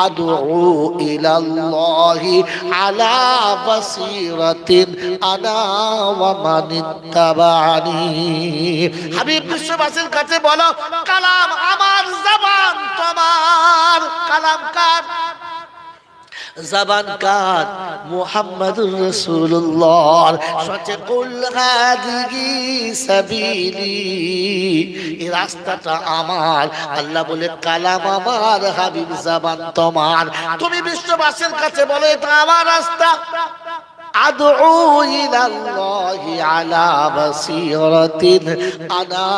আদউ ইলাল্লাহি আলা বাসীরাতিন আনা ওয়া মান ইত্তাবা'আনি। হাবিব বিশ্ববাসীর কাছে বলো, কালাম আমার, জবান তোমার। কালাম কার? জবান কার? মুহাম্মাদুর রাসূলুল্লাহ। সচে কুল হাদিহি সাবিলি, এই রাস্তাটা আমার। আল্লাহ বলে কালাম আমার, হাবিব জবান তোমার। তুমি বিশ্ববাসীর কাছে বলো এটা আমার রাস্তা। আদউ ইলাল্লাহি আলা বাসীরাতিন আনা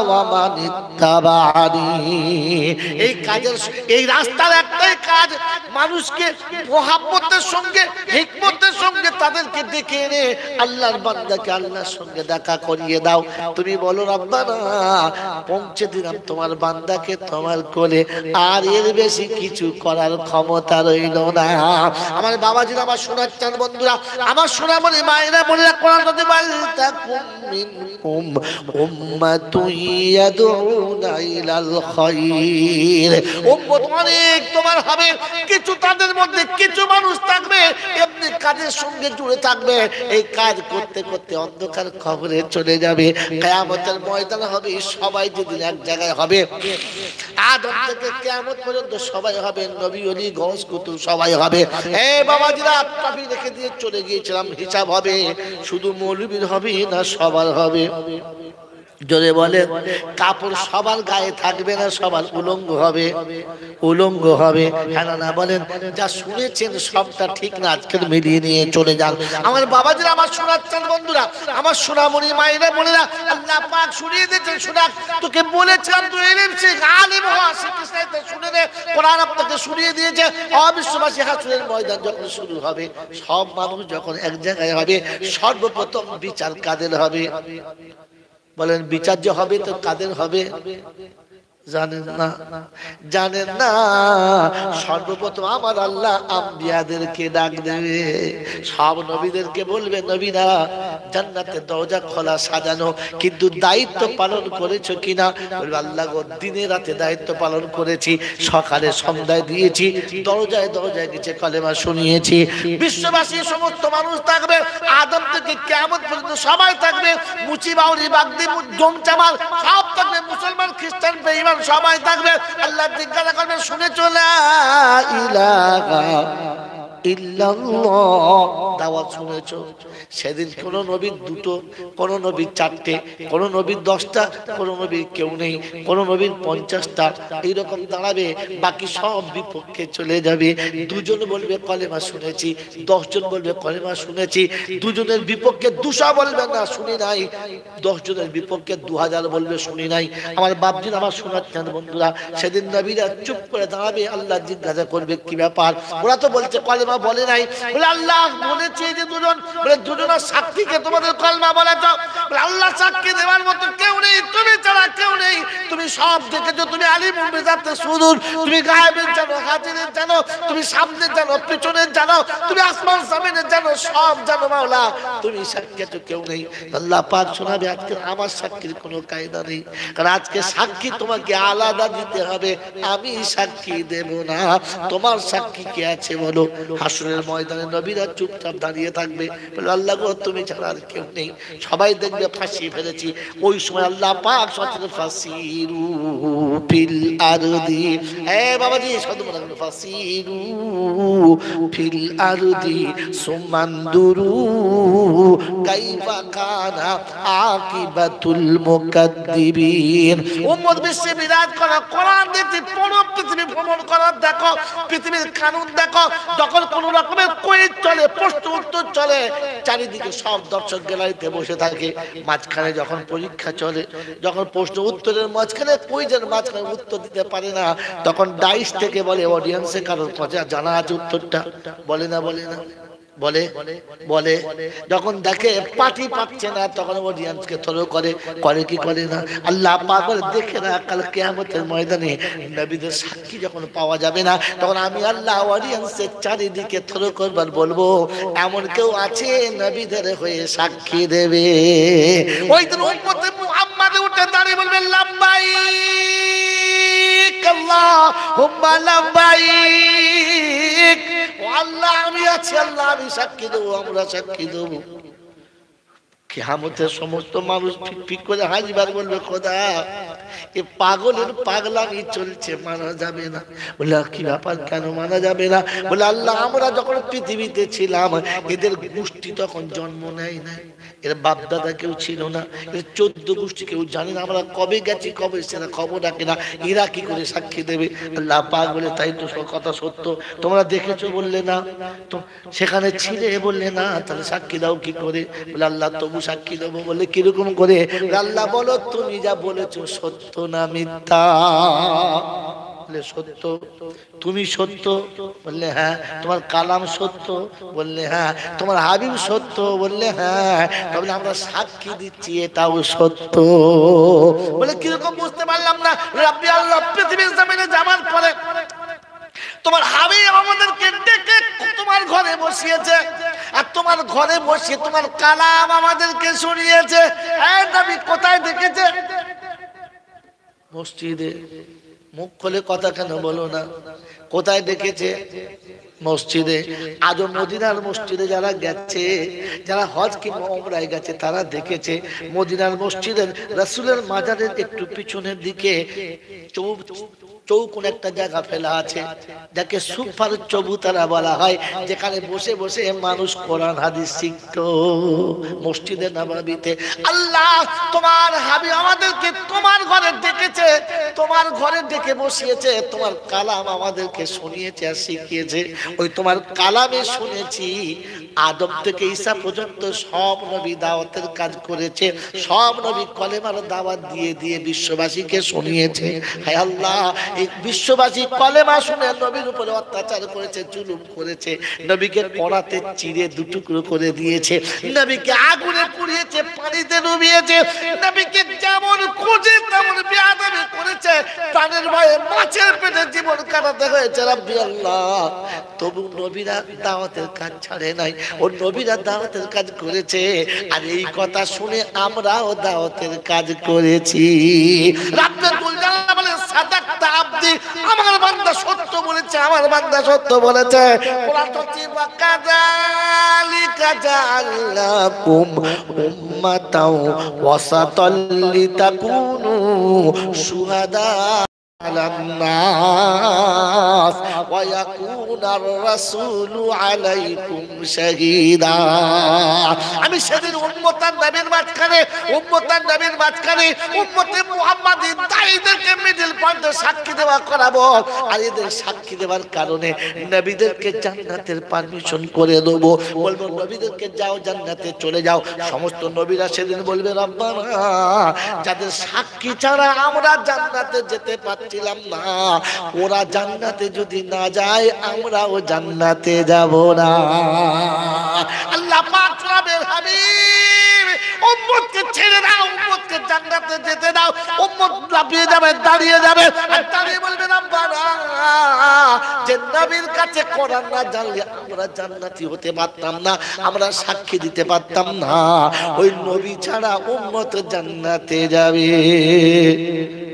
ওয়া মান ইত্তাবা'আনি। এই কাজের, এই রাস্তার একটাই কাজ, মানুষকে মুহাব্বতের সঙ্গে, হিকমতের সঙ্গে তাদেরকে ডেকে এনে আল্লাহর বান্দাকে আল্লাহর সঙ্গে দেখা করিয়ে দাও। তুমি বলো রব্বানা, পৌঁছে দিলাম তোমার বান্দাকে তোমার কোলে, আর এর বেশি কিছু করার ক্ষমতা রইল না। আমার বাবাজিরা, আমার শোনাচ্ছেন বন্ধুরা, আমার শোনা বলে মায়েরা বোনেরা, কোরআন যদি বালতাকুম মিনকুম উম্মাতুন ইয়াদউনা ইলাল খায়র। উম্মত অনেক তোমার হবে, কিছু তাদের মধ্যে কিছু মানুষ থাকবে এমনি কাজের সঙ্গে জুড়ে থাকবে। এই কাজ করতে করতে অন্ধকার কবরে চলে যাবে। কিয়ামতের ময়দান হবে, সবাই যেদিন এক জায়গায় হবে, আদম থেকে কিয়ামত পর্যন্ত সবাই হবে, নবী ওলি গৌস কুতুব সবাই হবে। এই বাবাজিরা, টপিক রেখে দিয়ে চলে গিয়েছিলাম, হিসাব হবে। শুধু মৌলবীর হবে না, সবার হবে? জোরে বলে, কাপড় সবার গায়ে থাকবে না, সবার উলঙ্গ হবে? উলঙ্গ হবে, হ্যাঁ না বলেন? যা শুনেছেন সবটা ঠিক না, আজকের মিলিয়ে নিয়ে চলে যান। আমার বাবাজিরা, আমার শোনাচ্ছেন বন্ধুরা, আমার সোনামণি মায়েরা বোনেরা, আল্লাহ পাক শুনিয়ে দিয়েছেন। শোনা, তোকে বলেছিলাম তুই ইলম শিখ, আলিম হ, শিখিস, শুনে নে। কোরআন আপনাকে শুনিয়ে দিয়েছে। অবিশ্ববাসী হাসরের ময়দান যখন শুরু হবে, সব মানুষ যখন এক জায়গায় হবে, সর্বপ্রথম বিচার কাদের হবে? বলেন, বিচার যে হবে তো কাদের হবে? জানেন না? জানেন না? সর্বপ্রথম আমার আল্লাহ আম্বিয়াদেরকে ডাক দেবে, সব নবীদেরকে বলবে, নবীরা জান্নাতের দরজা খোলা সাজানো, কিন্তু দায়িত্ব পালন করেছো কিনা? বলবে, আল্লাহ গো, দিনে রাতে দায়িত্ব পালন করেছি, সকালে সন্ধ্যায় দিয়েছি, দরজায় দরজায় গেছে কলেমা শুনিয়েছি। বিশ্ববাসী সমস্ত মানুষ থাকবে, আদম থেকে কিয়ামত পর্যন্ত সবাই থাকবে, মুচি বাউরি বাগদি জমচামাল সব থাকবে, মুসলমান খ্রিস্টান বেঈমান সবাই থাকবে। আল্লাহ জিজ্ঞাসা করবেন, শুনেছো লা ইলাহা ইল্লাল্লাহ? দাওয়াত শুনেছো? সেদিন কোন নবীর দুটো, কোন নবীর চারটে, কোন নবীর 10টা, কোন নবীর কেউ নেই, কোন নবীর 50টা, এইরকম দাঁড়াবে। বাকি সব বিপক্ষে চলে যাবে। দুজন বলবে কলেমা শুনেছি, 10 জন বলবে কলেমা শুনেছি। দুজনের বিপক্ষে 200 বলবে না শুনি নাই, 10 জনের বিপক্ষে 2000 বলবে শুনি নাই। আমার বাপজির, আমার শোনাচ্ছেন বন্ধুরা, সেদিন নবীরা চুপ করে দাঁড়াবে। আল্লাহ জিজ্ঞাসা করবে, কি ব্যাপার? ওরা তো বলছে কলেমা বলে নাই। বলে, আল্লাহ বলেছে যে দুজন। বলে, দুজনের সাক্ষীকে তোমাদের কলমা বলেছ? বলে, আল্লাহ সাক্ষী দেওয়ার মতো কেউ নেই, তুমি ছাড়া কেউ নেই। তুমি সব দেখেছো, তুমি আলিমুল বিজাতে সুদূর, তুমি গায়েবের জানো, হাজিরের জানো, তুমি সামনে জানো, পিছনের জানো, তুমি আসমান জমিনের জানো, সব জানো মাওলা। তুমি সাক্ষী তো কেউ নেই। আল্লাহ পাক শোনাবে, আজকে আমার সাক্ষীর কোনো কায়দা নেই, কারণ আজকে সাক্ষী তোমাকে আলাদা দিতে হবে, আমি সাক্ষী দেব না। তোমার সাক্ষী কে আছে বলো? হাসরের ময়দানে নবীরা চুপচাপ দাঁড়িয়ে থাকবে, বলে, আল্লাহ গো, তুমি ছাড়া আর কেউ নেই। সবাই দেখবে ফাঁসিয়ে ফেলেছি। ওই সময় আল্লাহ পাক সচেতন, ফাসিরু ফিল আরদি। হ্যাঁ বাবাজি, শব্দ বলা হলো, ফাসিরু ফিল আরদি সুমানদুরু কাইফা কানা আকিবাতুল মুকাদ্দিবিন। উম্মত বিশ্বে বিরাজ করা, কোরআন দেখতে পুরো পৃথিবী ভ্রমণ করার, দেখো পৃথিবীর কানুন দেখো। যখন কোন রকমের কুইজ চলে, প্রশ্ন উত্তর চলে, চারিদিকে সব দর্শক গ্যালারিতে বসে থাকে। মাঝখানে যখন পরীক্ষা চলে, যখন প্রশ্ন উত্তরের মাঝখানে, কুইজের মাঝখানে উত্তর দিতে পারে না, তখন ডাইস থেকে বলে, অডিয়েন্সে কারোর কথা জানা আছে উত্তরটা? বলে না? বলে না? বলে বলে যখন দেখে পার্টি পাচ্ছে না, তখন অডিয়েন্সকে থ্রো করে, করে কি করে না? আল্লাহ পাক দেখে না, কাল কিয়ামতের ময়দানে নবীদের সাক্ষী যখন পাওয়া যাবে না, তখন আমি আল্লাহ অডিয়েন্সের চারিদিকে থ্রো করবার বলবো, এমন কেউ আছে নবীদের হয়ে সাক্ষী দেবে? ওই দিন উম্মতে মুহাম্মাদে উঠে দাঁড়িয়ে বলবে, লাব্বাইক আল্লাহুম্মা লাব্বাইক। ও আল্লাহ আমি আছি, আল্লাহ আমি সাক্ষী দেবো, আমরা সাক্ষী দেবো। কিয়ামতের সমস্ত মানুষ ফিক করে হাসবার, বলবে খোদা এ পাগলের পাগলামি চলছে, মানা যাবে না। বলে কি ব্যাপার, কেন মানা যাবে না? বলে আল্লাহ আমরা যখন পৃথিবীতে ছিলাম এদের গোষ্ঠী তখন জন্ম নেয় নাই, এর বাপ দাদা কেউ ছিল না, এর 14 গোষ্ঠী কেউ জানে না, আমরা কবে গেছি কবে সেটা খবর রাখে না, এরা কি করে সাক্ষী দেবে? আল্লাহ পাক বলে তাই তো কথা সত্য, তোমরা দেখেছো বললে না, তো সেখানে ছিলে বললে না, তাহলে সাক্ষী দাও কি করে? বলে আল্লাহ তবু সাক্ষী দেবো। বলে কিরকম করে? আল্লাহ বলো তুমি যা বলেছো সত্য না মিথ্যা? বলে সত্য। তুমি সত্য? বললে হ্যাঁ। তোমার কালাম সত্য? বললে হ্যাঁ। তোমার হাবিব সত্য? বললে হ্যাঁ। তবে আমরা সাক্ষী দিচ্ছি এটাও সত্য। বলে কিরকম বুঝতে পারলাম না? রাব্বি আল্লাহ পৃথিবীর জমিনে যাবার পরে তোমার হাবিব আমাদেরকে ডেকে তোমার ঘরে বসিয়েছে, আর তোমার ঘরে বসিয়ে তোমার কালাম আমাদেরকে শুনিয়েছে। এই নবী কোথায় দেখেছে? মসজিদে। মুখ খুলে কথা কেন বলো না? কোথায় দেখেছে? মসজিদে। আজও মদিনার মসজিদে যারা গেছে, যারা হজ কিংবা উমরায় গেছে, তারা দেখেছে মদিনার মসজিদের রাসূলের মাজারের একটু পিছনের দিকে চৌকোন একটা জায়গা ফেলা আছে, যাকে সুপার চবুতরা বলা হয়, যেখানে বসে বসে মানুষ কোরআন হাদিস শিখত মসজিদে নববীতে। আল্লাহ তোমার হাবিব আমাদেরকে তোমার ঘরে ডেকেছে, তোমার ঘরে ডেকে বসিয়েছে, তোমার কালাম আমাদেরকে শুনিয়েছে আর শিখিয়েছে। ওই তোমার কালামে শুনেছি আদম থেকে ঈসা পর্যন্ত সব নবী দাওয়াতের কাজ করেছে, সব নবী কলেমার দাওয়াত দিয়ে দিয়ে বিশ্ববাসীকে শুনিয়েছে। হে আল্লাহ, এই বিশ্ববাসী কলেমা শুনে নবীর উপরে অত্যাচার করেছে, জুলুম করেছে, নবীকে কড়াতে চিড়ে দুটুকরো করে দিয়েছে, নবীকে আগুনে পুড়িয়েছে, পানিতে ডুবিয়েছে, নবীকে যেমন খুঁজে তেমন বেয়াদবি করেছে, প্রাণের ভয়ে মাছের পেটে জীবন কাটাতে হয়েছে। রাব্বি আল্লাহ, তবু নবীরা দাওয়াতের কাজ ছাড়ে নাই, ও নবীরা দাওয়াতের কাজ করেছে। আর এই কথা শুনে আমরাও দাওয়াতের কাজ করেছি। রাব্বুল জালাল বলে সাদাকতা আব্দি, আমার বান্দা সত্য বলেছে, আমার বান্দা সত্য বলেছে। কোরআন তফসীর ওয়া কাযালিকা জাআলনাকুম উম্মাতাও ওয়াসাতাল লিতাকুনু শুহাদা আলান নাস ওয়া ইয়াকুনার রাসূলু আলাইকুম শাহীদা। আমি সেদিন উম্মতার নবীর মাঝখানে, উম্মতার নবীর মাঝখানে উম্মতে মুহাম্মাদী দাঈদেরকে মিডল পয়েন্টে সাক্ষী দেওয়া করাবো। আর এদের সাক্ষী দেওয়ার কারণে নবীদেরকে জান্নাতের পারমিশন করে দেবো। বলবো নবীদেরকে যাও জান্নাতে চলে যাও। সমস্ত নবীরা সেদিন বলবে রব্বানা, যাদের সাক্ষী ছাড়া আমরা জান্নাতে যেতে পারছিলাম না, ওরা জান্নাতে যদি না যায় আমরাও জান্নাতে যাব না। আল্লাহ পাক বলবে হাবিব উম্মতকে ছেড়ে দাও, উম্মতকে জান্নাতে যেতে দাও। উম্মত লাফিয়ে যাবে, দাঁড়িয়ে যাবে, আর দাঁড়িয়ে বলবে রব্বানা, যে নবীর কাছে কোরআন না জানলে আমরা জান্নাতি হতে পারতাম না, আমরা সাক্ষী দিতে পারতাম না। ওই নবী ছাড়া উম্মত জান্নাতে যাবে?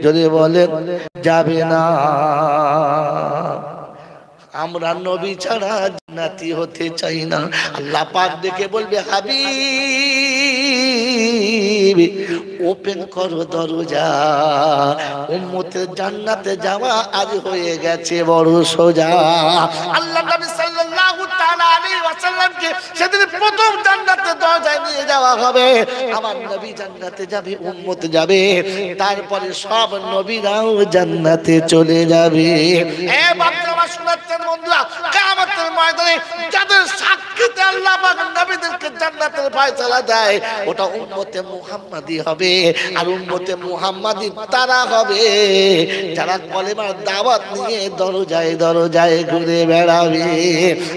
যদি বলেন যাবে না। আমরা নবী ছাড়া জান্নাতি হতে চাই না। আল্লাহ পাক দেখে বলবে হাবিব ওপেন করো দরজা, উম্মতের জান্নাতে যাওয়া আজ হয়ে গেছে বড় সোজা। আল্লাহ নবী সাল্লাল্লাহু তাআলা আলাইহি ওয়াসাল্লামকে সেদিন প্রথম জান্নাতের দরজায় নিয়ে যাওয়া হবে। আমার নবী জান্নাতে যাবে, উম্মত যাবে, তারপরে সব নবীরাও জান্নাতে চলে যাবে। এ বাচ্চারা শোনাচ্ছেন বন্ধুরা, কিয়ামতের ময়দানে যাদের সাক্ষীতে আল্লাহ পাক নবীদেরকে জান্নাতের ফয়সালা দেয়, ওটা উম্মতে মুহাম্মাদি হবে। আর উম্মতে মুহাম্মাদি তারা হবে যারা কলেমার দাওয়াত নিয়ে দরজায় দরজায় ঘুরে বেড়াবে।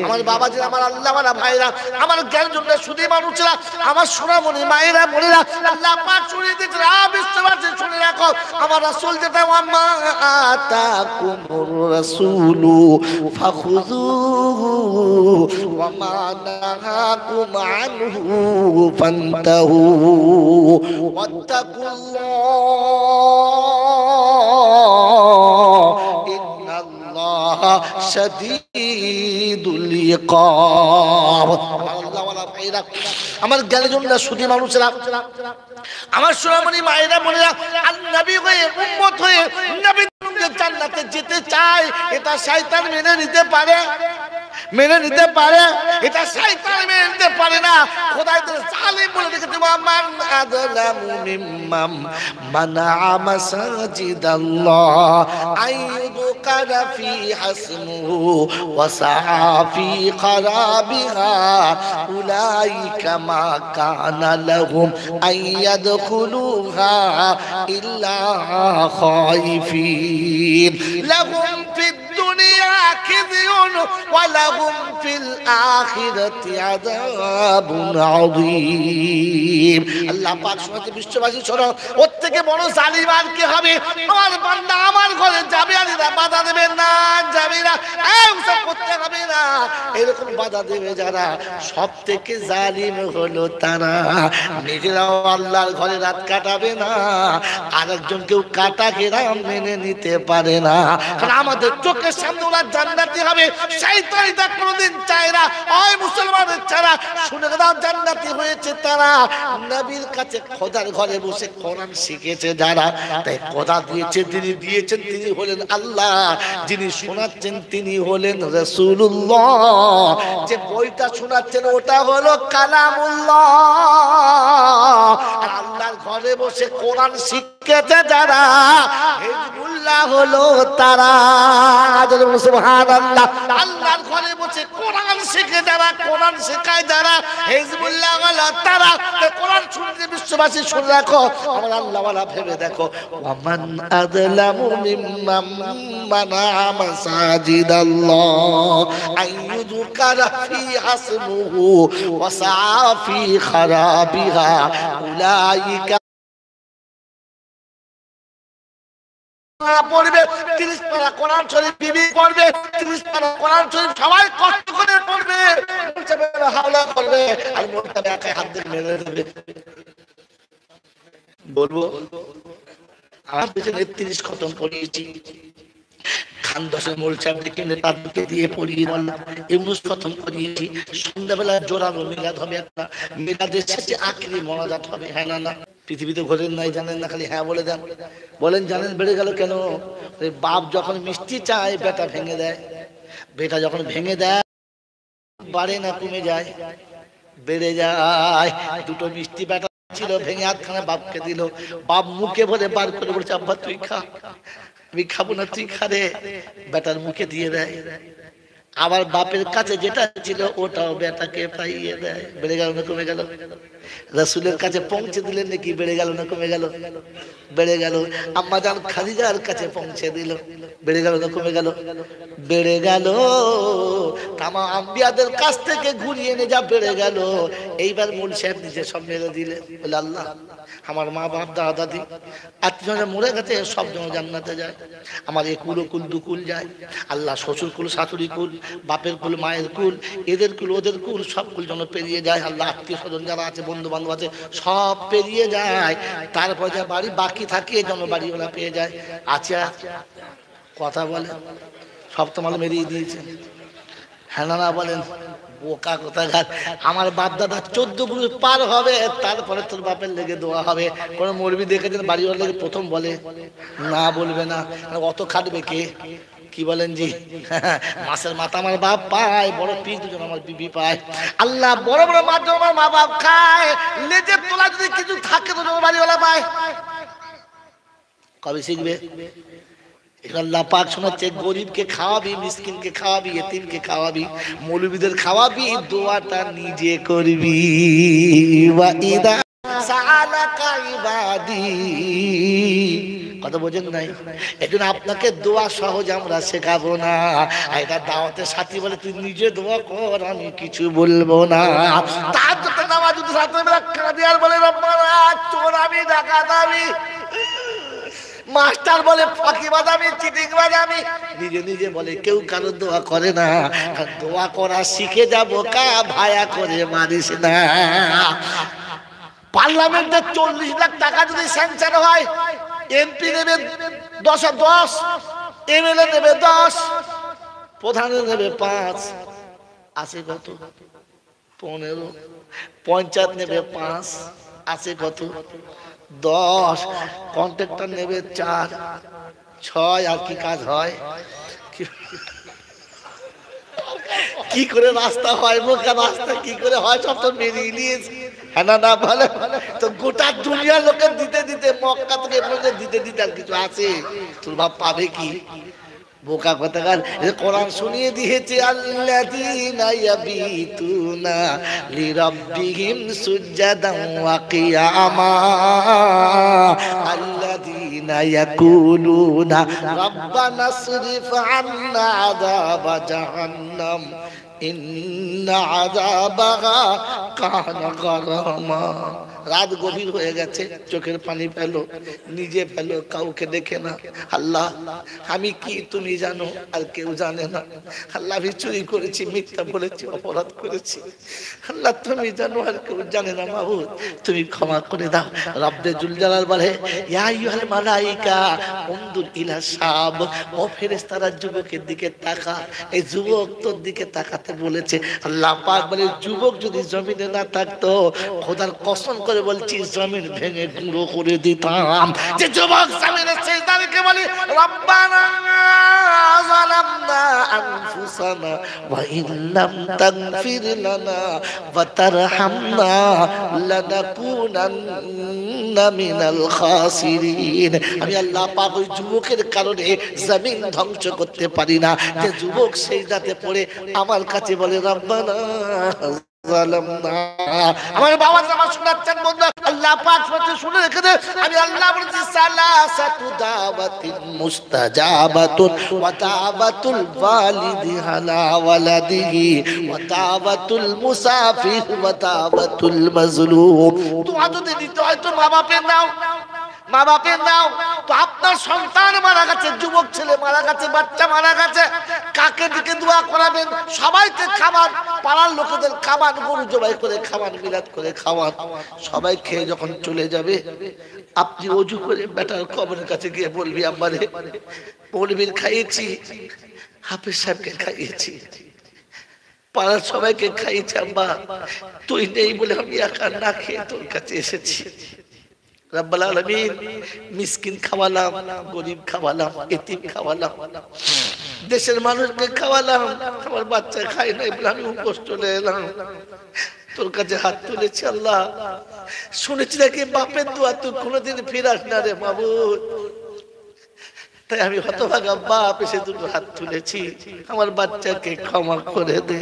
আমার বাবাজি, আমার আল্লাহওয়ালা ভাইরা, আমার জ্ঞানযোগ্য সুধী মানুষরা, আমার সোনামণি মায়েরা বোনেরা, আল্লাহ পাক শুনিয়ে দিয়েছেন, বিশ্ববাসী শুনে রাখো, আমার রাসূল যেটা ওয়াম্মা আতাকুমুর রাসূলু ফাখুযুহু ওয়া মা নাহাকুম আনহু ফান্তাহু ওয়াত্তাকুল্লাহ শাদীদুল ইকাব। আল্লাহ ওয়ালা ভাইরা, আমার জ্ঞানীজনরা, সুধী মানুষেরা, আমার সোনামণি মায়েরা বোনেরা, নবী হয়ে উম্মত হয়ে নবী জান্নাতে যেতে চায়, এটা শয়তান মেনে নিতে পারে? মেনে নিতে পারে? এটা শয়তান মেনে নিতে পারে না। খোদাই তো জালিম বলে রেখেছে, মান আযলামু মিম্মান মানাআ মাসাজিদাল্লাহ আইয়ুযকারা ফি হাসমুহু ওয়া সাআ ফি খারাবিহা উলাইকা মা কানা লাহুম আইয়াদখুলুহা ইল্লা খায়িফিন লাহুম ফিদ দুনিয়া খিযুন ওয়া লাহুম ফিল আখিরাতি আযাবুন আযীম। আল্লাহ পাক শোনাতে, বিশ্ববাসী শোনো, ওর থেকে বড় জালিম আর কি হবে? আমার বান্দা আমার ঘরে যাবে আর এরা বাধা দেবে, না যাবে না, এইসব করতে হবে না, এরকম বাধা দেবে যারা, সব থেকে জালিম হলো তারা। নিজেরাও আল্লাহর ঘরে রাত কাটাবে না, আরেকজনকেও কাটা কেরাম মেনে নিতে পারে না। কারণ আমাদের চোখের সামনে ওরা জান্নাতি হবে, শয়তান এটা কোনোদিন চায় না। ওই মুসলমানের ছাড়া শুনে দাও, জান্নাতি হয়েছে তারা নবীর কাছে খোদার ঘরে বসে কোরআন শিখেছে যারা। তাই খোদা দিয়েছেন, তিনি দিয়েছেন, তিনি হলেন আল্লাহ। যিনি শোনাচ্ছেন তিনি হলেন রাসূলুল্লাহ। যে বইটা শোনাচ্ছেন ওটা হলো কালামুল্লাহ। আর আল্লাহর ঘরে বসে কোরআন শিখেছে যারা, হিজবুল্লাহ হলো তারা। সুবহানাল্লাহ। আল্লাহর ঘরে বসে কোরআন শিখে যারা, কোরআন শেখায় যারা, হিজবুল্লাহ হলো তারা। কোরআন শুনতে বিশ্ববাসী শুনে রাখো, আমার আল্লাহ ওয়ালা ভেবে দেখো, ওয়ামান আযলামু মিম্মান মানাআ মাসাজিদাল্লাহ আইয়ুযকারা ফি হাসমুহু ওয়া সাআ ফি খারাবিহা উলাইকা পড়বে 30 পারা কোরআন শরীফ, বিবি পড়বে 30 পারা কোরআন শরীফ, সবাই কষ্ট করে পড়বে, হাওলা করবে, আর মোটাবে একাই হাত দিয়ে মেরে দেবে। বলবো আমার পেছনে 30 খতম পড়িয়েছি, খান দশের মোল চাপড়ে কিনে তাদেরকে দিয়ে পড়িয়ে বললাম, এমনি খতম করিয়েছি। সন্ধ্যাবেলা জোরালো মিলাদ হবে, একটা মিলাদের শেষে আখেরি মোনাজাত হবে। হ্যাঁ না না, পৃথিবীতে ঘোরেন নাই, জানেন না, খালি হ্যাঁ বলে দেন। বলেন জানেন বেড়ে গেল কেন? বাপ যখন মিষ্টি চায় বেটা ভেঙে দেয়, বেটা যখন ভেঙে দেয় বাড়ে না কমে যায়? বেড়ে যায়। দুটো মিষ্টি বেটা ছিল, ভেঙে হাতখানা বাপকে দিল, বাপ মুখে ভরে বার করে বলছে, আব্বা তুই খা। আমি খাবো না, তুই খা রে। বেটার মুখে দিয়ে দেয়। আবার বাপের কাছে যেটা ছিল ওটাও বেটাকে পাইয়ে দেয়। বেড়ে গেল না কমে গেল? রাসূলের কাছে পৌঁছে দিলেন নাকি বেড়ে গেল না কমে গেল? বেড়ে গেল। আম্মা জান খাদিজার কাছে পৌঁছে দিল, বেড়ে গেল না কমে গেল? বেড়ে গেল। তামাম আম্বিয়াদের কাছ থেকে ঘুরিয়ে এনে যা বেড়ে গেল। এইবার মূল সাহেব নিজে সব মেরে দিলে, বলে আল্লাহ আমার মা বাপ দাদা দাদি আত্মীয়রা মরে গেছে, সব জন জান্নাতে যায়, আমার এ কুল ও কুল দু কুল যায়। আল্লাহ শ্বশুর কুল শাশুড়ি কুল, বাপের কুল মায়ের কুল, এদের কুল ওদের কুল, সব কুল যেন পেরিয়ে যায়। আল্লাহ আত্মীয় স্বজন যারা আছে, বন্ধু বান্ধব আছে, সব পেরিয়ে যায়। তারপর যা বাড়ি বাকি থাকে যেন বাড়িওয়ালা পেয়ে যায়। আচ্ছা কথা বলে, সব তো মাল মেরিয়ে দিয়েছে। হ্যাঁ না বলেন? বোকা কোথাকার। আমার বাপ দাদা 14 পুরুষ পার হবে, তারপরে তোর বাপের লেগে দোয়া হবে। কোন মরবি দেখেছেন বাড়িওয়ালা লেগে প্রথম বলে? না, বলবে না। অত খাটবে কে? কি বলেন জি? মাছের মাথা আমার বাপ পায়, বড় পিস দুজন আমার বিবি পায়। আল্লাহ বড় বড় মাছ আমার মা বাপ খায়, লেজের তোলা যদি কিছু থাকে তো বাড়িওয়ালা পায়। কবে শিখবে? আল্লাহ পাক শোনাচ্ছে, গরিবকে খাওয়াবি, মিসকিনকে খাওয়াবি, এতিমকে খাওয়াবি, মৌলবীদের খাওয়াবি, দোয়াটা নিজে করবি। ওয়া ইদা সাআলাকা ইবাদি, কথা বোঝেন নাই? এজন্য আপনাকে দোয়া সহজ আমরা শেখাবো না। এটা দাওয়াতের সাথী বলে তুই নিজে দোয়া কর, আমি কিছু বলবো না। তাহাজ্জুদের নামাজ যদি রাতের কাদিয়ার বলে রব্বানা চোর আমি, ডাকাত আমি, মাস্টার বলে ফাঁকিবাজ আমি, চিটিংবাজ আমি, নিজে নিজে বলে, কেউ কারো দোয়া করে না। দোয়া করা শিখে যাবো কা, ভায়া করে মারিস না। পার্লামেন্টে 40 লাখ টাকা যদি স্যাংশন হয়, এমপি নেবে 10 এমএলএ নেবে 10, প্রধানে নেবে 5, আছে কত? 15। পঞ্চায়েত নেবে 5, আছে কত? 10। কন্ট্রাক্টর নেবে 4, 6। আর কি কাজ হয়? কি করে রাস্তা হয়? বোকা রাস্তা কি করে হয়? সব তো বেরিয়ে নিয়েছে। হ্যাঁ না না বলে তো গোটা দুনিয়ার লোকের দিতে দিতে মক্কা থেকে দিতে দিতে আর কিছু আছে? তোর বাপ পাবে কি? বোকা কথাকার। কোরআন শুনিয়ে দিয়েছে আল্লাযীনা ইয়াবিতুনা লিরাব্বিহিম সুজদান ওয়া কিয়ামা আল্লাযীনা ইয়াকুলুনা রাব্বানা সরিফ আন্না আযাবা জাহান্নাম ইন্না আযাবাহা কানা গারামা। রাত গভীর হয়ে গেছে, চোখের পানি ফেলো, নিজে ফেলো, কাউকে দেখে না। আল্লাহ আমি কি তুমি জানো, আর কেউ জানে না। আল্লাহ আমি চুরি করেছি, মিথ্যা বলেছি, অপরাধ করেছি। আল্লাহ তুমি জানো, আর কেউ জানে না। মাবুদ তুমি ক্ষমা করে দাও। রব্বে জুল জালাল বলে ইয়া আইয়ুহাল মালাইকা উনদুর ইলা শাব। ও ফেরেশতারা যুবকের দিকে তাকা। এই যুবক তোর দিকে তাকাতে বলেছে। আল্লাহ পাক বলে যুবক যদি জমিনে না থাকতো, খোদার কসম করে বলছি জমিন ভেঙে গুঁড়ো করে দিতাম। যে যুবক জমিনে সিজদা রেখে বলে রব্বানা যালামনা আনফুসানা ওয়া ইল্লাম তাগফির লানা ওয়া তারহামনা লানাকুনান্না মিনাল খাসিরিন। আমি আল্লাহ পাক ওই যুবকের কারণে জমিন ধ্বংস করতে পারি না। যে যুবক সিজদাতে পড়ে আমার কাছে বলে রব্বানা যালামনা। আমার বাবা আমার শোনাচ্ছেন বন্ধু, আল্লাহ পাক শুনে রেখে দে। আমি আল্লাহ বলছি সালাসাতু দাওয়াতিন মুস্তাজাবাতুন ওয়া দাওয়াতুল ওয়ালিদি আলা ওয়ালাদিহি ওয়া দাওয়াতুল মুসাফির ওয়া দাওয়াতুল মাজলুম। দোয়া যদি দিতে হয় তো মা বাপের নাও, মা বাপের নাও। তো আপনার সন্তান মারা গেছে, যুবক ছেলে মারা গেছে, বাচ্চা মারা গেছে, কাকে দিকে দোয়া করাবেন? সবাইকে খাবার, পাড়ার লোকেদের খাবার, গরু জবাই করে খাবার, মিলাদ করে খাবার। সবাই খেয়ে যখন চলে যাবে, আপনি ওযু করে বেটার কবরের কাছে গিয়ে বলবি আব্বারে মৌলবীর খাইয়েছি, হাফেজ সাহেবকে খাইয়েছি, পাড়ার সবাইকে খাইয়েছি, আব্বা তুই নেই বলে আমি একা না খেয়ে তোর কাছে এসেছি। রব্বুল আলামিন মিসকিন খাওয়ালাম, গরিব খাওয়ালাম, এতিম খাওয়ালাম, দেশের মানুষকে খাওয়ালাম, আমার বাচ্চা খাই নাই বলে আমি উপোস চলে এলাম, তোর কাছে হাত তুলেছি। আল্লাহ শুনেছি নাকি বাপের দোয়া তুই কোনোদিন ফিরাস না রে মাবুদ। তাই আমি হতভাগা বাপ এসে দুটো হাত তুলেছি, আমার বাচ্চাকে ক্ষমা করে দে।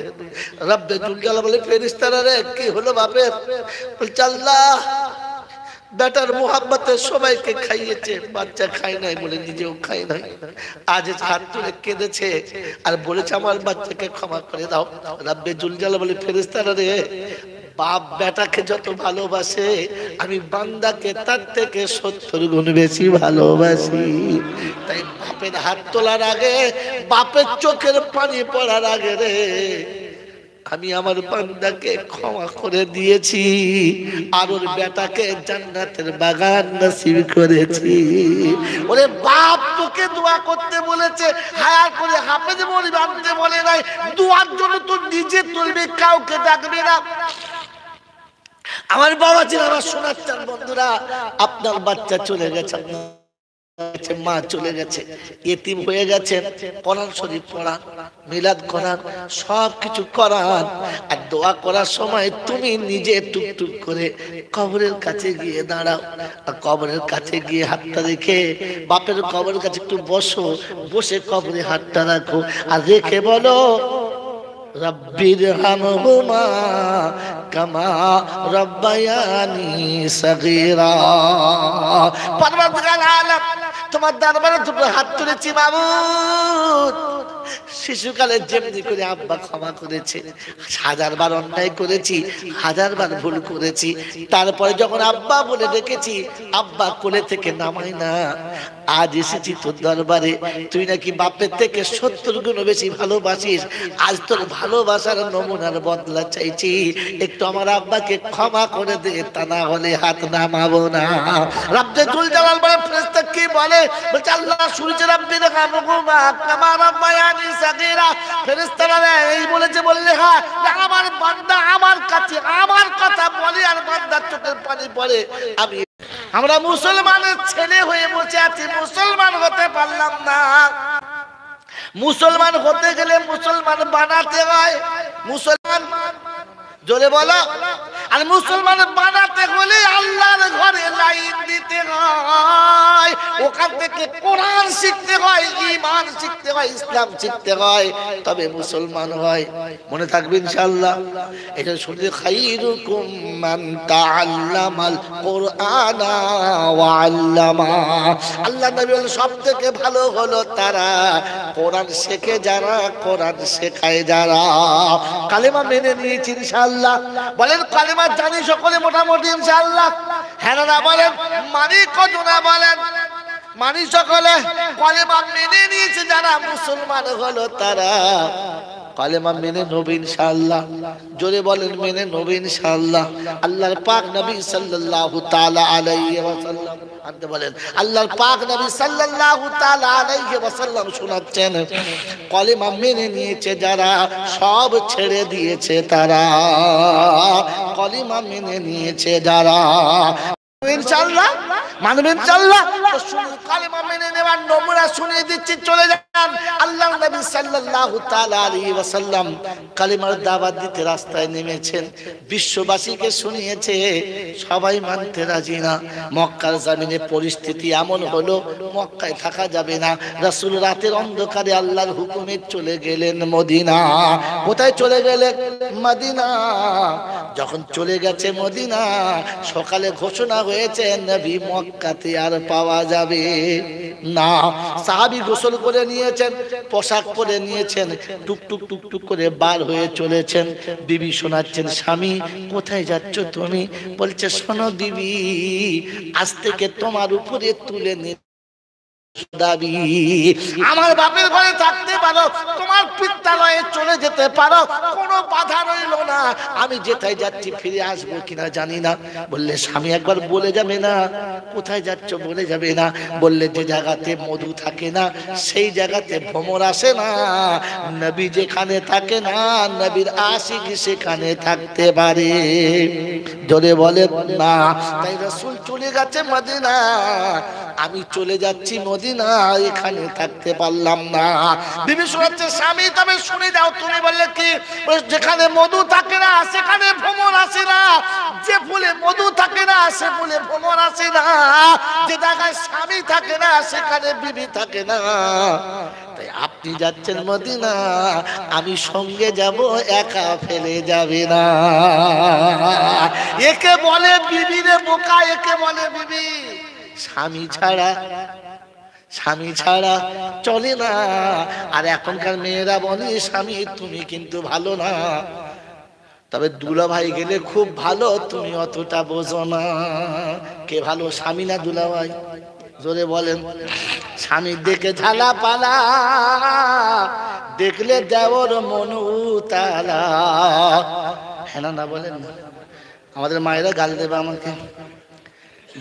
রব্বে জুল জালাল বলে ফেরেশতারা রে কি হলো বাপের? বলছে আল্লাহ বেটার মোহাব্বতে সবাইকে খাইয়েছে, বাচ্চা খাই নাই বলে নিজেও খাই নাই। আজ হাত তুলে কেঁদেছে আর বলেছে আমার বাচ্চাকে ক্ষমা করে দাও। রব্বে জুল জালাল বলে ফেরেশতারা রে বাপ বেটাকে যত ভালোবাসে আমি বান্দাকে তার থেকে 70 গুণ বেশি ভালোবাসি। তাই বাপের হাত তোলার আগে, বাপের চোখের পানি পড়ার আগে রে আমি আমার বান্দাকে ক্ষমা করে দিয়েছি আর ওর বেটাকে জান্নাতের বাগান নসিব করেছি। ওরে বাপ তোকে দোয়া করতে বলেছে, হায়ার করে হাফেজ বলি বানতে বলে নাই। দোয়ার জন্য তো নিজে তুলবে, কাউকে ডাকবে না। আমার বাবা ছিল, আমার শোনাচ্ছেন বন্ধুরা, আপনার বাচ্চা চলে গেছে, মা চলে গেছে, এতিম হয়ে গেছেন, কোরআন শরীফ পড়ান, মিলাদ করান, সবকিছু করান। আর দোয়া করার সময় তুমি নিজে টুকটুক করে কবরের কাছে গিয়ে দাঁড়াও, আর কবরের কাছে গিয়ে হাতটা রেখে বাপের কবরের কাছে একটু বসো, বসে কবরে হাতটা রাখো আর রেখে বলো রব্বির হামহুমা কামা রব্বায়ানি সগীরা। পরবর্তীকাল আলাম তোমার দরবারে দুটো হাত তুলেছি মাবুদ। শিশুকালে যেমনি করে আব্বা ক্ষমা করেছে, 1000বার অন্যায় করেছি, 1000বার ভুল করেছি, তারপরে যখন আব্বা বলে ডেকেছি আব্বা কোলে থেকে নামাই না। আজ এসেছি তোর দরবারে, তুই নাকি বাপের থেকে 70 গুণ বেশি ভালোবাসিস। আজ তোর ভালোবাসার নমুনার বদলা চাইছি, একটু আমার আব্বাকে ক্ষমা করে দে, তা না হলে হাত নামাবো না। রব্বে জুল জালাল বলে ফেরেশতা কি বলে? বলছে আল্লাহ শুনেছেন রাব্বির হামহুমা কামা রাব্বায়ানি সাগীরা। ফেরেশতারা এই বলেছে বললে হ্যাঁ আমার বান্দা আমার কাছে আমার কথা বলে আর বান্দার চোখের পানি পড়ে। আমরা মুসলমানের ছেলে হয়ে বসে আছি, মুসলমান হতে পারলাম না। মুসলমান হতে গেলে মুসলমান বানাতে হয়। মুসলমান জোরে বলো। আর মুসলমান বানাতে হলে আল্লাহর ঘরে লাইন দিতে হয়, ওখান থেকে কোরআন শিখতে হয়, ঈমান শিখতে হয়, ইসলাম শিখতে হয়, তবে মুসলমান হয়। মনে থাকবে ইনশাআল্লাহ। এটা শুনলে খায়রুকুম মান তাআল্লামাল কুরআনা ওয়া আল্লামা। আল্লাহ নবী বলেন সবথেকে ভালো হলো তারা কোরআন শেখে যারা, কোরআন শেখায় যারা। কালেমা মেনে নিয়েছি ইনশাআল্লাহ। বলেন কালেমা জানি সকলে মোটামুটি ইনশাআল্লাহ? হ্যাঁ না বলেন? মানি কত না বলেন? মানি সকলে। কালেমা মেনে নিয়েছে যারা মুসলমান হলো তারা। কালেমা মেনে নবী ইনশাআল্লাহ। জোরে বলেন মেনে নবী ইনশাআল্লাহ। আল্লাহর পাক নবী সাল্লাল্লাহু তাআলা আলাইহি ওয়াসাল্লাম আনতে বলেন আল্লাহর পাক নবী সাল্লাল্লাহু তাআলা আলাইহি ওয়াসাল্লাম শোনাচ্ছেন কালেমা মেনে নিয়েছে যারা সব ছেড়ে দিয়েছে তারা। কালেমা মেনে নিয়েছে যারা ইনশাআল্লাহ মানবেন ইনশাআল্লাহ। তো শুনুন কালেমা মেনে নেওয়ার নমুনা শুনিয়ে দিচ্ছি, চলে যান। আল্লাহর নবী সাল্লাল্লাহু তাআলা আলাইহি ওয়াসাল্লাম কালেমার দাওয়াত দিতে রাস্তায় নেমেছেন, বিশ্ববাসীকে শুনিয়েছে, সবাই মানতে রাজি না। মক্কার জমিনে পরিস্থিতি এমন হলো মক্কায় থাকা যাবে না। রাসূল রাতের অন্ধকারে আল্লাহর হুকুমে চলে গেলেন মদিনা। কোথায় চলে গেলেন? মদিনা। যখন চলে গেছে মদিনা, সকালে ঘোষণা হয়েছে নবী মক্কাতে আর পাওয়া যাবে না। সাহাবী গোসল করে নিয়েছেন, পোশাক পরে নিয়েছেন, টুকটুক টুকটুক করে বার হয়ে চলেছেন। বিবি শোনাচ্ছেন, স্বামী কোথায় যাচ্ছ তুমি? বলছে শোনো বিবি, আজ থেকে তোমার উপরে তুলে নি দাবি। আমার বাপের ঘরে থাকতে পারো, তোমার পিত্তালয়ে চলে যেতে পারো, কোনো বাধা রইল না। আমি যেথায় যাচ্ছি ফিরে আসবো কিনা জানি না। বললে স্বামী একবার বলে যাবে না? কোথায় যাচ্ছ বলে যাবে না? বললে যে জায়গাতে মধু থাকে না সেই জায়গাতে ভ্রমর আসে না। নবী যেখানে থাকে না নবীর আশিক সেখানে থাকতে পারে। জোরে বলে না। তাই রাসূল চলে গেছে মদিনা, আমি চলে যাচ্ছি মদিনা, এখানে থাকতে পারলাম না। বিবি শোনাচ্ছে, স্বামী তবে শুনে যাও। তুমি বললে কি? যেখানে মধু থাকে না সেখানে ভ্রমর আসে না, যে ফুলে মধু থাকে না সে ফুলে ভ্রমর আসে না, যে জায়গায় স্বামী থাকে না সেখানে বিবি থাকে না। তাই আপনি যাচ্ছেন মদিনা, আমি সঙ্গে যাব, একা ফেলে যাবে না। একে বলে বিবি রে বোকা, একে বলে বিবি। স্বামী ছাড়া চলে না। আর এখনকার মেয়েরা বলে স্বামী তুমি কিন্তু ভালো না, তবে দুলাভাই গেলে খুব ভালো, তুমি অতটা বোঝো না। কে ভালো, স্বামী না দুলাভাই? জোরে বলেন। স্বামী দেখে ঝালা পালা, দেখলে দেওর মন উতালা। হ্যাঁ না বলেন না? আমাদের মায়েরা গাল দেবে আমাকে।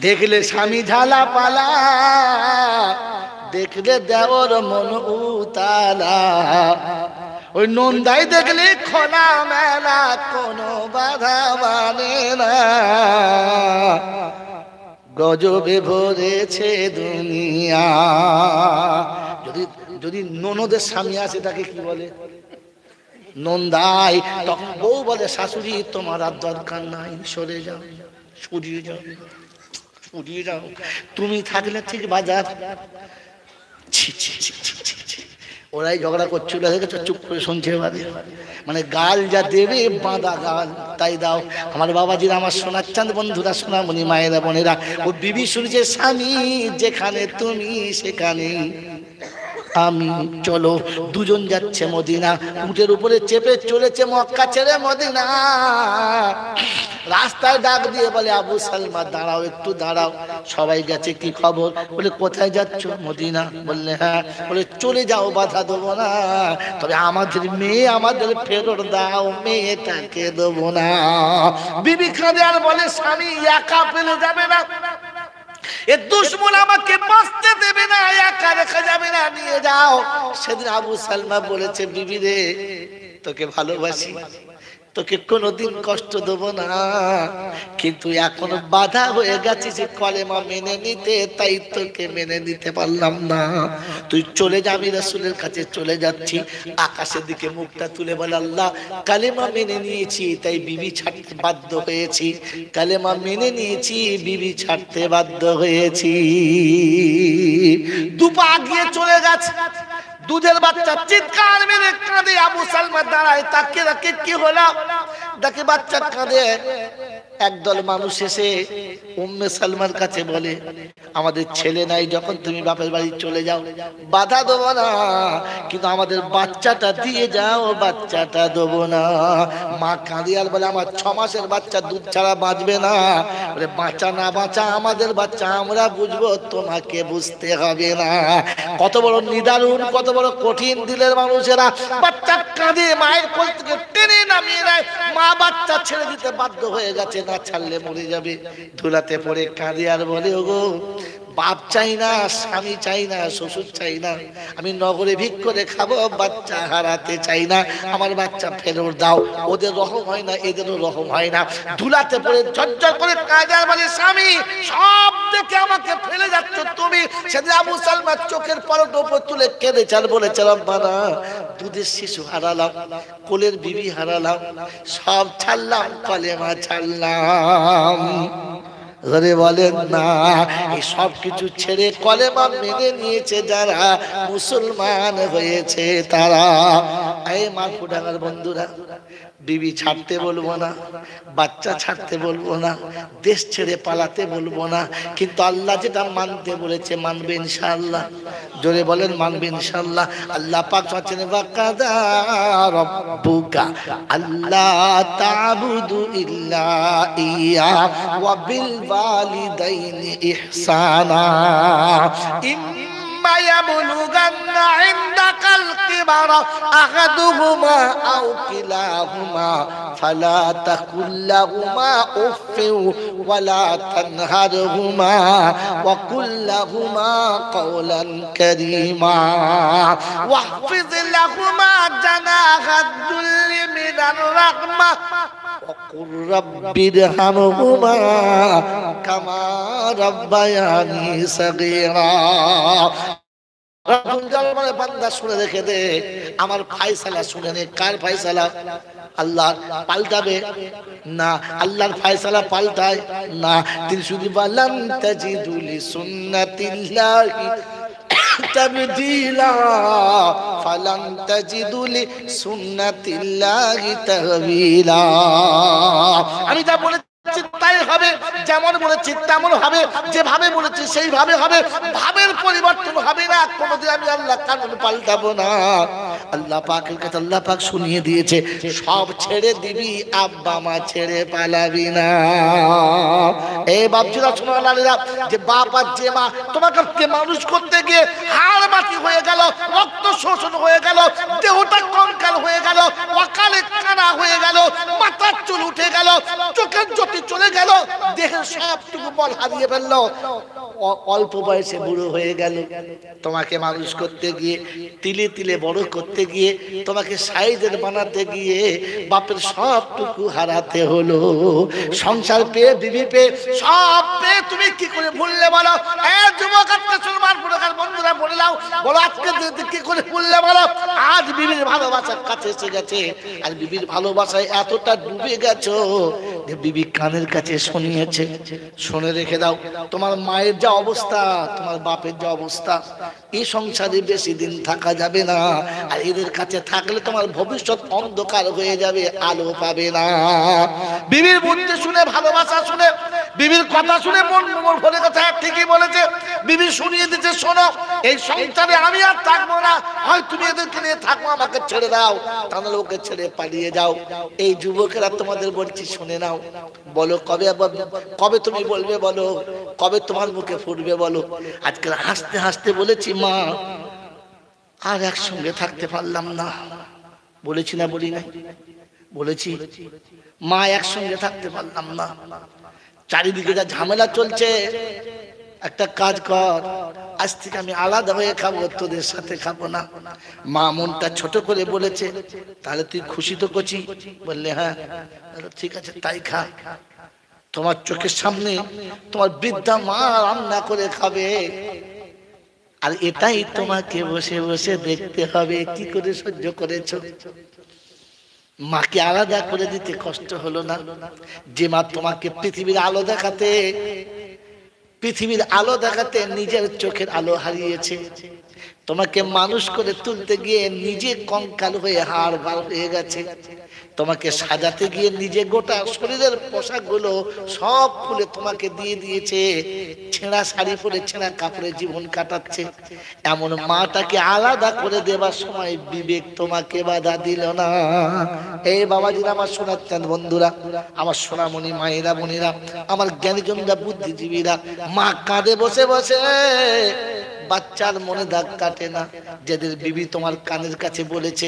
দেখলে স্বামী ঝালা পালা, দেখলে দেওর মন উতালা। ওই নন্দাই দেখলে খোলা মেলা, কোনো বাধা মানে না। গজবে ভরেছে দুনিয়া। যদি ননদের স্বামী আছে তাকে কি বলে? নন্দাই। তখন বউ বলে শাশুড়ি তোমার আর দরকার নাই, সরে যাও, সরিয়ে যাও, সরিয়ে যাও। তুমি থাকলে ঠিক বাজার। ওরাই ঝগড়া করছিল, চুপ করে শুনছে। মানে গাল যা দেবে বাঁধা গাল তাই দাও। আমার বাবাজিরা, আমার শোনাচ্ছেন বন্ধুরা, সোনামণি মায়েরা বোনেরা, ও বিবি শুনছে স্বামী যেখানে তুমি সেখানে আমি। চলো, দুজন যাচ্ছে মদিনা। উটের উপরে চেপে চলেছে মক্কা ছেড়ে মদিনা। রাস্তায় ডাক দিয়ে বলে আবু সালমা দাঁড়াও, একটু দাঁড়াও। সবাই গেছে, কি খবর? বলে কোথায় যাচ্ছ? মদিনা। বললে হ্যাঁ। বলে চলে যাও, বাধা দেবো না, তবে আমাদের মেয়ে আমাদের ফেরত দাও, মেয়েটাকে দেবো না। বিবি কাঁদে আর বলে স্বামী একা ফেলে যাবে না। এ দুশমন আমাকে বাঁচতে দেবে না, একা রেখে যাবে না, নিয়ে যাও। সেদিন আবু সালমা বলেছে, বিবি রে, তোকে ভালোবাসি, তোকে কোনোদিন কষ্ট দেব না, কিন্তু এখন বাধা হয়ে গেছে যে কলেমা মেনে নিতে, তাই তোকে মেনে নিতে পারলাম না। তুই চলে যা, আমি রাসূলের কাছে চলে যাচ্ছি। আকাশের দিকে মুখটা তুলে বলে, আল্লাহ, কালেমা মেনে নিয়েছি, তাই বিবি ছাড়তে বাধ্য হয়েছি। কালেমা মেনে নিয়েছি, বিবি ছাড়তে বাধ্য হয়েছি। দুপা গিয়ে চলে গেছে। দুধের বাচ্চা চিৎকার মেরে কাঁদে। আবু সালমা দাঁড়ায়, তাকে রাখে, কি হলো? দেখে বাচ্চা কাঁদে। একদল মানুষ এসে উম্মে সালমার কাছে বলে, আমাদের ছেলে নাই, যখন তুমি বাপের বাড়ি চলে যাও বাধা দেবো না, কিন্তু আমাদের বাচ্চাটা দিয়ে যাও, বাচ্চাটা দেবো না। মা কাঁদিয়াল বলে, আমার 6 মাসের বাচ্চা দুধ ছাড়া বাঁচবে না। বলে, বাঁচা না বাঁচা আমাদের বাচ্চা, আমরা বুঝবো, তোমাকে বুঝতে হবে না। কত বড় নিদারুণ, কত বড় কঠিন দিলের মানুষেরা। বাচ্চা কাঁদে, মায়ের কোল থেকে টেনে নামিয়ে নেয়। মা বাচ্চা ছেড়ে দিতে বাধ্য হয়ে গেছে, না ছাড়লে মরে যাবে। ধুলাতে পড়ে কাঁদে আর বলে, ওগো, বাপ চাই না, স্বামী চাই না, শ্বশুর চাই না, আমি নগরে ভিক করে খাবো, বাচ্চা হারাতে চাই না, আমার বাচ্চা ফেরত দাও। ওদের রহম হয় না, এদেরও রহম হয় না। ধুলাতে পড়ে ঝরঝর করে কাঁদে আর বলে, স্বামী, সব দেখে আমাকে ফেলে যাচ্ছ তুমি। সেদিন আবু সালমার চোখের পলক উপর তুলে কেঁদেছে আর বলেছে, রব্বানা, দুধের শিশু হারালাম, কোলের বিবি হারালাম, সব ছাড়লাম, কলেমা ছাড়লাম। বলেন না, এই সব কিছু ছেড়ে কলেমা মেনে নিয়েছে যারা, মুসলমান হয়েছে তারা। এই মারফুডাঙ্গার বন্ধুরা, বিবি ছাড়তে বলবো না, বাচ্চা ছাড়তে বলবো না, দেশ ছেড়ে পালাতে বলবো না, কিন্তু আল্লাহ যেটা মানতে বলেছে মানবে ইনশাআল্লাহ। জোরে বলেন, মানবে ইনশাআল্লাহ। আল্লাহ পাক বলেন, ওয়াকাদা রাব্বুকা আল্লা তা'বুদু ইল্লা ইয়া ওয়া বিল ওয়ালিদাইনি ইহসানা ইম্মা ইয়াবলুগান্না ইনদাকাল কিবারা আহাদুহুমা আও কিলাহুমা ফালা তাকুল লাহুমা উফফিন ওয়ালা তানহারহুমা ওয়া কুল লাহুমা কাওলান কারীমা ওয়াহফিজ লাহুমা জানাহাদ দুল্লি মিনার রাহমা وقل رب ارحمهما كما ربياني صغيرا। বান্দা শুনে রেখে দে, আমার ফয়সালা শুনে নে। কার ফয়সালা? আল্লাহ। পাল্টাবে না, আল্লাহর ফয়সালা পাল্টায় না। তিনি শুধু বলেন, তাজিদু লি সুন্নাতিল্লাহি তাবদীলা ফালান তাজিদু লি সুন্নাতিল্লাহি তাহবিলা। আমি যা বলেছি তাই হবে, যেমন বলেছি তেমন হবে, যেভাবে বলেছি সেইভাবে হবে, ভাবের পরিবর্তন হবে না। কোনদিন আমি আল্লাহ কানুন পাল্টাবো না। আল্লাহ পাকের কাছে আল্লাহ পাক শুনিয়ে দিয়েছে, সব ছেড়ে দিবি, আব্বা মা ছেড়ে পালাবি না। এই বাপজিরা, শোনো লালিরা, যে বাপ আর যে মা তোমাকে মানুষ করতে গিয়ে হাড় মাটি হয়ে গেল, রক্ত শোষণ হয়ে গেল, দেহটা কঙ্কাল হয়ে গেল, অকালে কানা হয়ে গেল, মাথার চুল উঠে গেল, চোখের জ্যোতি চলে গেল, দেহের সবটুকু বল হারিয়ে ফেললো, অল্প বয়সে বুড়ো হয়ে গেল। তোমাকে মানুষ করতে গিয়ে, তিলে তিলে বড় করতে গিয়ে, তোমাকে সাইজের বানাতে গিয়ে বাপের সবটুকু হারাতে হলো। সংসার পেয়ে, বিবি পেয়ে, সব পেয়ে তুমি কি করে ভুললে বলো? যুবক মুসলমান বন্ধুরা বলে দাও, বলো আজকে কি করে ভুললে বলো? আজ বিবির ভালোবাসার কাছে এসে গেছে, আর বিবির ভালোবাসায় এতটা ডুবে গেছো যে বিবি কানের কাছে শুনিয়েছে। শুনে রেখে দাও, তোমার মায়ের যা অবস্থা, তোমার বাপের যা অবস্থা, এই সংসারে বেশি দিন থাকা যাবে না। আর এদের কাছে থাকলে তোমার ভবিষ্যৎ অন্ধকার হয়ে যাবে, আলো পাবে না। বিবির বুদ্ধি শুনে, ভালোবাসা শুনে, বিবির কথা শুনে মন ভরে গেছে, ঠিকই বলেছে। বিবি শুনিয়ে দিচ্ছে, শোনো, এই সংসারে আমি আর থাকবো না, হয় তুমি এদেরকে নিয়ে থাকো, আমাকে ছেড়ে দাও, তাহলে ওকে ছেড়ে পালিয়ে যাও। এই যুবকেরা তোমাদের বলছি, শুনে নাও, বলো কবে, কবে তুমি বলবে বলো, কবে তোমার মুখে ফুটবে বলো। আজকে হাসতে হাসতে বলেছি, মা আর একসঙ্গে থাকতে পারলাম না। বলেছি না, বলি না? বলেছি, মা একসঙ্গে থাকতে পারলাম না। চারিদিকে যা ঝামেলা চলছে, একটা কাজ কর, আজ থেকে আমি আলাদা হয়ে খাবো, তোদের সাথে খাবো না। মা মনটা ছোট করে বলেছে, তাহলে তুই খুশি তো করছি? বললে হ্যাঁ। ঠিক আছে তাই খা, তোমার চোখের সামনে তোমার বৃদ্ধা মা রান্না করে খাবে, আর এটাই তোমাকে বসে বসে দেখতে হবে। কি করে সহ্য করেছো? মাকে আলাদা করে দিতে কষ্ট হলো না? যে মা তোমাকে পৃথিবীর আলো দেখাতে, পৃথিবীর আলো দেখাতে নিজের চোখের আলো হারিয়েছে, তোমাকে মানুষ করে তুলতে গিয়ে নিজে কঙ্কাল হয়ে হাড় বার হয়ে গেছে, তোমাকে সাজাতে গিয়ে নিজে গোটা শরীরের পোশাকগুলো সব খুলে তোমাকে দিয়ে দিয়েছে, ছেঁড়া শাড়ি পরে ছেঁড়া কাপড়ে জীবন কাটাচ্ছে। এমন মাটাকে আলাদা করে দেবার সময় বিবেক তোমাকে বাধা দিল না? এই বাবাজিরা, আমার শোনাচ্ছেন বন্ধুরা, আমার সোনামণি মায়েরা বোনেরা, আমার জ্ঞানীজনরা, বুদ্ধিজীবীরা, মা কাঁদে বসে বসে, বাচ্চার মনে দাগ কাটে না। যেদিন বিবি তোমার কানের কাছে বলেছে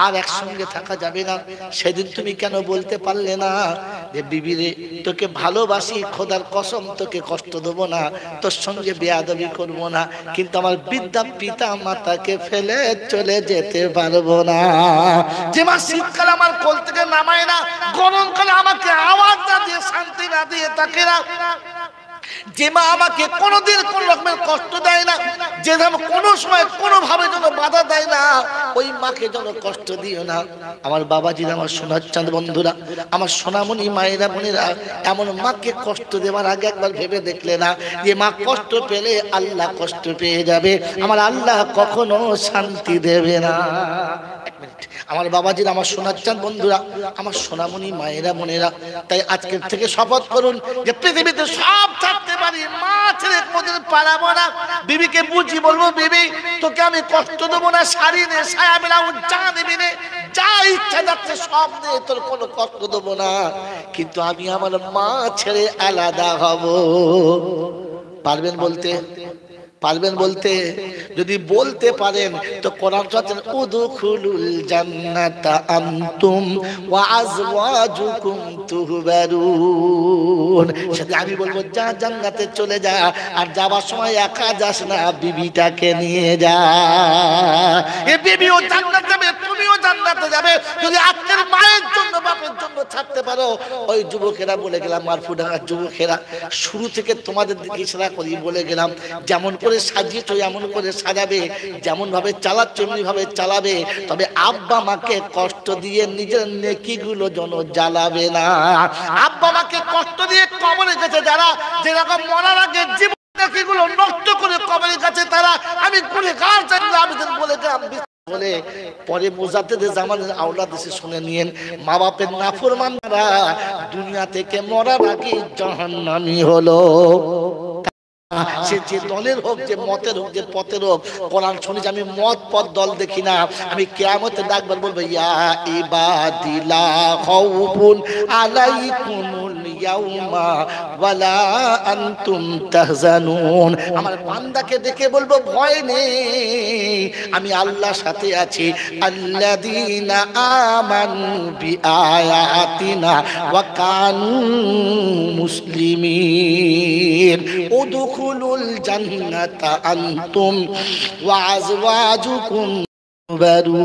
আর একসঙ্গে থাকা যাবে না, সেদিন তুমি কেন বলতে পারলে না যে বিবি রে, তোকে ভালোবাসি, খোদার কসম তোকে কষ্ট দেবো না, তোর সঙ্গে বেয়াদবি করবো না, কিন্তু আমার বৃদ্ধা পিতা মাতাকে ফেলে চলে যেতে পারবো না। যে মা শীতকালে আমার কোল থেকে নামায় না, গরমকালে আমাকে আওয়াজ না দিয়ে, শান্তি না দিয়ে তাকে না, যে মা আমাকে কোনোদিন কোন রকমের কষ্ট দেয় না, যে কোনো সময় কোনো ভাবে যেন বাধা দেয় না, ওই মাকে যেন কষ্ট দিও না। আমার বাবাজিরা, আমার সোনার চাঁদ বন্ধুরা, আমার সোনামণি মায়েরা বোনেরা, এমন মাকে কষ্ট দেওয়ার আগে একবার ভেবে দেখলে না যে মা কষ্ট পেলে আল্লাহ কষ্ট পেয়ে যাবে, আমার আল্লাহ কখনো শান্তি দেবে না। আমার বাবাজিরা, আমার সোনার চাঁদ বন্ধুরা, আমার সোনামণি মায়েরা বোনেরা, তাই আজকের থেকে শপথ করুন যে পৃথিবীতে সব থাকতে পারি, মা ছেড়ে কোনদিন পালাবো না। বিবিকে বুঝি বলবো, বিবি তোকে আমি কষ্ট দেবো না, শাড়ি নে, সায়া ব্লাউজ যা নিবি নে, যা ইচ্ছা যাচ্ছে সব নে, তোর কোনো কষ্ট দেবো না, কিন্তু আমি আমার মা ছেড়ে আলাদা হব। পারবেন বলতে? পারবেন বলতে? যদি বলতে পারেন তো কোরআন বলেন উদখুলুল জান্নাতা আনতুম ওয়া আজওয়াজুকুম তুহবারুন। সেটা আমি বলবো যা জান্নাতে চলে যা, আর যাবার সময় একা যাস না, বিবিটাকে নিয়ে যা। এ বিবিও জান্নাতে যাবে, তুমিও জান্নাতে যাবে যদি আজকের মায়ের জন্য, বাপের জন্য ছাড়তে পারো। ওই যুবকেরা বলে গেলাম, মারফুডাঙ্গার যুবকেরা, শুরু থেকে তোমাদের দিকে ইশারা করি বলে গেলাম, যেমন করে সাজিয়েছো এমন করে সাজাবে, যেমন ভাবে চালাচ্ছ এমনি ভাবে চালাবে, তবে আব্বা মাকে কষ্ট দিয়ে নিজের নেকিগুলো যেন জ্বালাবে না। আব্বা মাকে কষ্ট দিয়ে কবরে গেছে যারা, যেরকম মরার আগে জীবন নেকিগুলো নষ্ট করে কবরে গেছে তারা, আমি গুনাহগার জানলে আবেদন বলে গেলাম বলে পরে মুজাদ্দেদে জামানের আওলাদ এসে শুনে নিয়েন, মা বাপের নাফরমানরা দুনিয়া থেকে মরার আগে জাহান্নামী হলো। সে যে দলের হোক, যে মতের হোক, যে পথের হোক, কোরআন শুনেছি আমি মত পথ দল দেখি না। আমি কিয়ামতে ডাকবার বলবো, ইয়া ইবাদি লা খাউফুন আলাইকুমুল ইয়াউমা ওয়ালা আনতুম তাহজানুন। আমার বান্দাকে দেখে বলবো ভয় নেই, আমি আল্লাহর সাথে আছি। আল্লাযীনা আমানু বিআয়াতিনা ওয়া কানু মুসলিমিন উদখুলুল জান্নাতা আনতুম ওয়া আজওয়াজুকুম তুহবারুন।